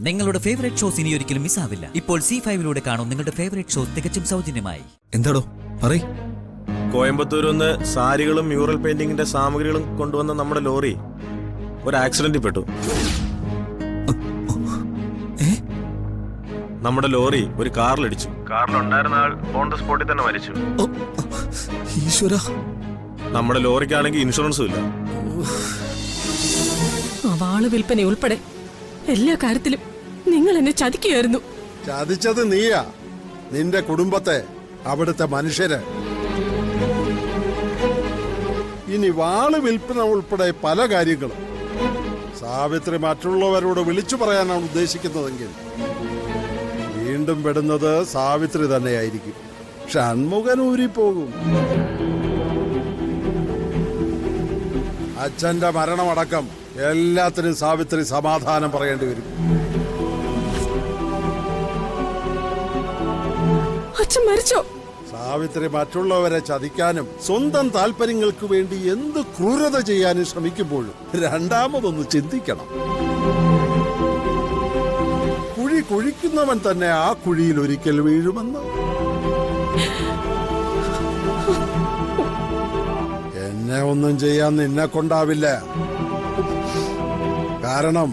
നിങ്ങളുടെ favourite shows ഇനി ഒരിക്കലും മിസ്സാവില്ല. ഇപ്പോൾ C5 കാണും നിങ്ങളുടെ ഫേവറേറ്റ് ഷോസ് തികച്ചും സൗജന്യമായി. എന്താടോ പറയ്. കോയമ്പത്തൂരിൽ നിന്ന് സാരികളും മ്യൂറൽ പെയിന്റിങ്ങിന്റെ സാമഗ്രികളും കൊണ്ടുവന്ന നമ്മുടെ ലോറി ഒരു ആക്സിഡന്റിൽ പെട്ടു. നമ്മുടെ ലോറി ഒരു കാറിലിടിച്ചു. കാറിലുണ്ടായിരുന്ന ആൾ ഓൺ ദ സ്പോട്ടിൽ തന്നെ മരിച്ചു. ഈശ്വര, നമ്മുടെ ലോറിക്കാണെങ്കിൽ ഇൻഷുറൻസും ഇല്ല. വാള് വിൽപ്പന ഉൾപ്പെടെ എല്ലാ കാര്യത്തിലും നിങ്ങൾ എന്നെ ചതിക്കുകയായിരുന്നു. ചതിച്ചത് നീയാ, നിന്റെ കുടുംബത്തെ, അവിടുത്തെ മനുഷ്യര്. ഇനി വാള് വിൽപ്പന ഉൾപ്പെടെ പല കാര്യങ്ങളും സാവിത്രി മറ്റുള്ളവരോട് വിളിച്ചു പറയാനാണ് ഉദ്ദേശിക്കുന്നതെങ്കിൽ വീണ്ടും പെടുന്നത് സാവിത്രി തന്നെയായിരിക്കും. ഷൺമുഖൻ ഊരിപ്പോകും. അച്ഛന്റെ മരണമടക്കം എല്ലാത്തിനും സാവിത്രി സമാധാനം പറയേണ്ടി വരും. അച്ഛൻ മരിച്ചോ? സാവിത്രി മറ്റുള്ളവരെ ചതിക്കാനും സ്വന്തം താല്പര്യങ്ങൾക്ക് വേണ്ടി എന്ത് ക്രൂരത ചെയ്യാനും ശ്രമിക്കുമ്പോഴും രണ്ടാമതൊന്ന് ചിന്തിക്കണം. കുഴി കുഴിക്കുന്നവൻ തന്നെ ആ കുഴിയിൽ ഒരിക്കൽ വീഴുമെന്ന്. എന്നെ ഒന്നും ചെയ്യാൻ നിന്നെ കൊണ്ടാവില്ല. കാരണം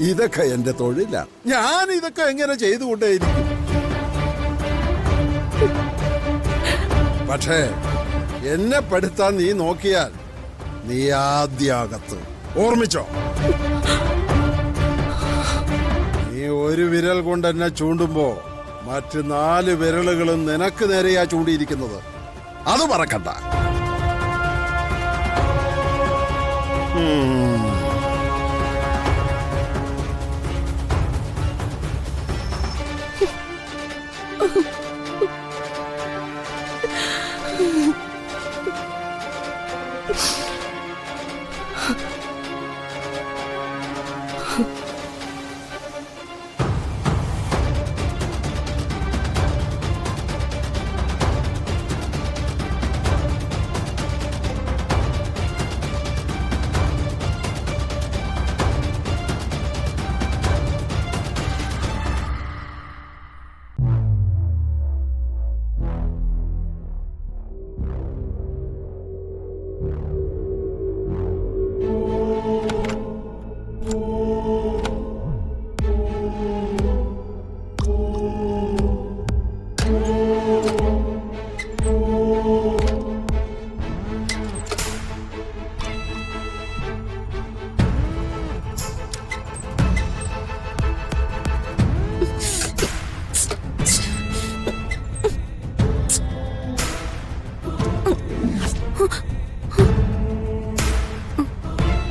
ഇതൊക്കെ എന്റെ തൊഴിലാണ്. ഞാൻ ഇതൊക്കെ എങ്ങനെ ചെയ്തുകൊണ്ടേയിരിക്കും. പക്ഷേ എന്നെ പെടുത്താൻ നീ നോക്കിയാൽ നീ ആദ്യാകത്ത്. ഓർമ്മിച്ചോ, നീ ഒരു വിരൽ കൊണ്ട് എന്നെ ചൂണ്ടുമ്പോ മറ്റ് 4 വിരലുകളും നിനക്ക് നേരെയാ ചൂണ്ടിയിരിക്കുന്നത്. അത് മറക്കണ്ട.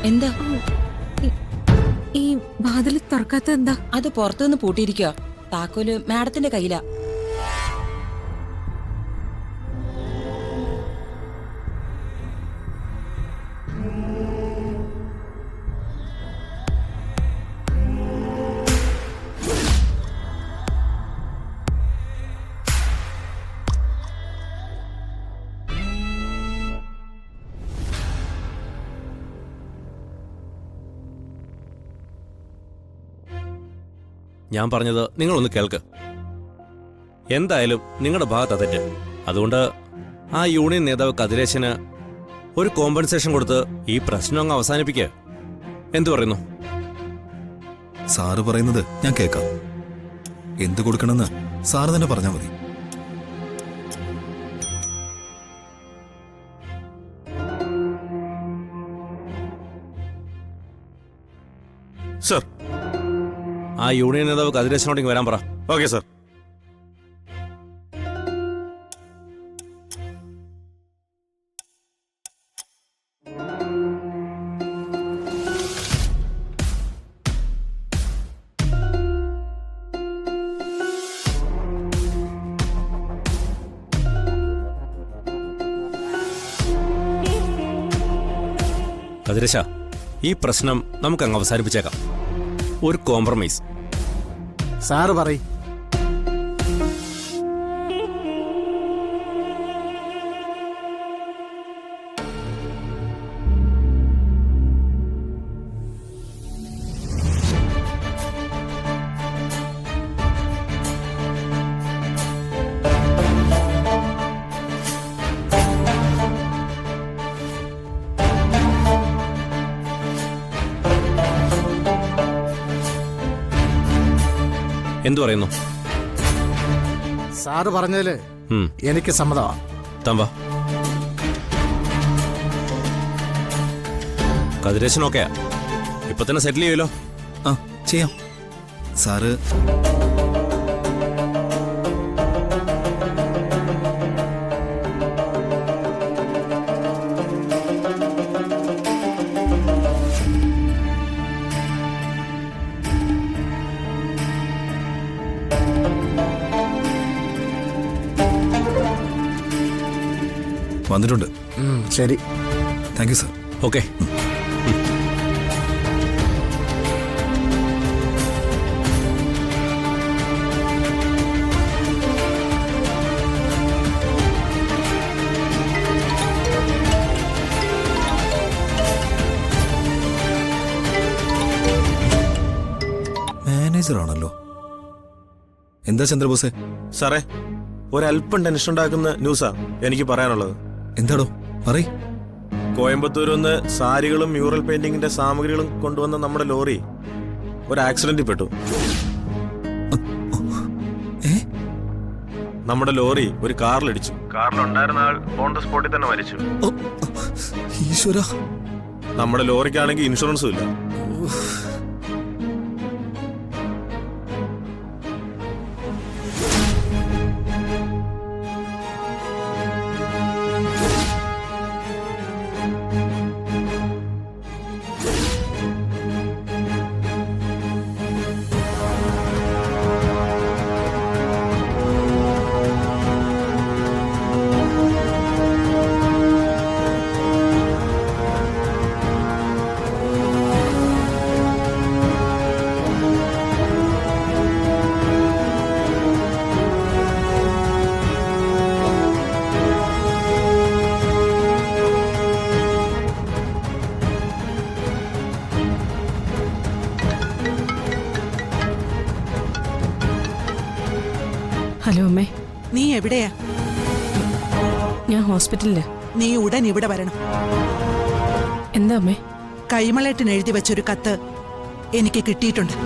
എന്താ ഈ വാതിൽ തുറക്കാത്ത? എന്താ അത് പുറത്തുനിന്ന് പൂട്ടിയിരിക്കുക. താക്കോല് മാഡത്തിന്റെ കയ്യിലാ. ഞാൻ പറഞ്ഞത് നിങ്ങളൊന്ന് കേൾക്ക്. എന്തായാലും നിങ്ങളുടെ ഭാഗത്താ തെറ്റ്. അതുകൊണ്ട് ആ യൂണിയൻ നേതാവ് കതിരേശന് ഒരു കോമ്പൻസേഷൻ കൊടുത്ത് ഈ പ്രശ്നം അങ്ങ് അവസാനിപ്പിക്കുക. എന്തു പറയുന്നു? സാറ് പറയുന്നത് ഞാൻ കേൾക്കാം. എന്ത് കൊടുക്കണമെന്ന് സാറ് തന്നെ പറഞ്ഞാൽ മതി. സർ, ആ യൂണിയൻ നേതാവ് കതിരേശനോട് വരാൻ പറ. Okay sir. കതിരേശ, ഈ പ്രശ്നം നമുക്കങ്ങ് അവസാനിപ്പിച്ചേക്കാം. ഒരു കോംപ്രമൈസ്. സാറ് പറയ്. എന്തു പറയുന്നു? സാറ് പറഞ്ഞതില് ഉം, എനിക്ക് സമ്മതമാണ്. താൻ വാ. കതിരേശനൊക്കെയാ, ഇപ്പൊ തന്നെ സെറ്റിൽ ചെയ്യുമല്ലോ. ആ ചെയ്യാം. സാറ് വന്നിട്ടുണ്ട്. ശരി. Thank you sir. ഓക്കെ. മാനേജറാണല്ലോ. എന്താ ചന്ദ്രബോസേ? സാറേ, ഒരല്പം ടെൻഷൻ ഉണ്ടാക്കുന്ന ന്യൂസാ എനിക്ക് പറയാനുള്ളത്. എന്താടോ പറയ്. കോയമ്പത്തൂരിൽ നിന്ന് സാരികളും മ്യൂറൽ പെയിന്റിങ്ങിന്റെ സാമഗ്രികളും കൊണ്ടുവന്ന നമ്മുടെ ലോറി ഒരു ആക്സിഡന്റിൽ പെട്ടു. ഏ നമ്മുടെ ലോറി ഒരു കാറിലിടിച്ചു. കാറിലുണ്ടായിരുന്ന ആൾ ഓൺ ദ സ്പോട്ടിൽ തന്നെ മരിച്ചു. ഓ, ഈശ്വര. നമ്മുടെ ലോറിക്കാണെങ്കിൽ ഇൻഷുറൻസും ഇല്ല. ഹലോ അമ്മേ, നീ എവിടെയാ? ഞാൻ ഹോസ്പിറ്റലില്. നീ ഉടൻ ഇവിടെ വരണം. എന്താ അമ്മേ? കൈമളേട്ടിന് എഴുതി വെച്ചൊരു കത്ത് എനിക്ക് കിട്ടിയിട്ടുണ്ട്.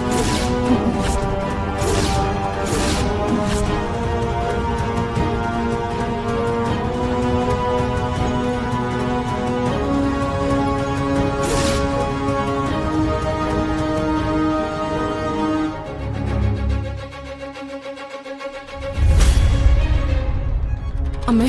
അമ്മേ,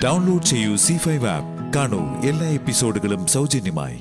ഡൗൺലോഡ് ചെയ്യൂ C5 ആപ്പ്. കാണൂ എല്ലാ എപ്പിസോഡുകളും സൗജന്യമായി.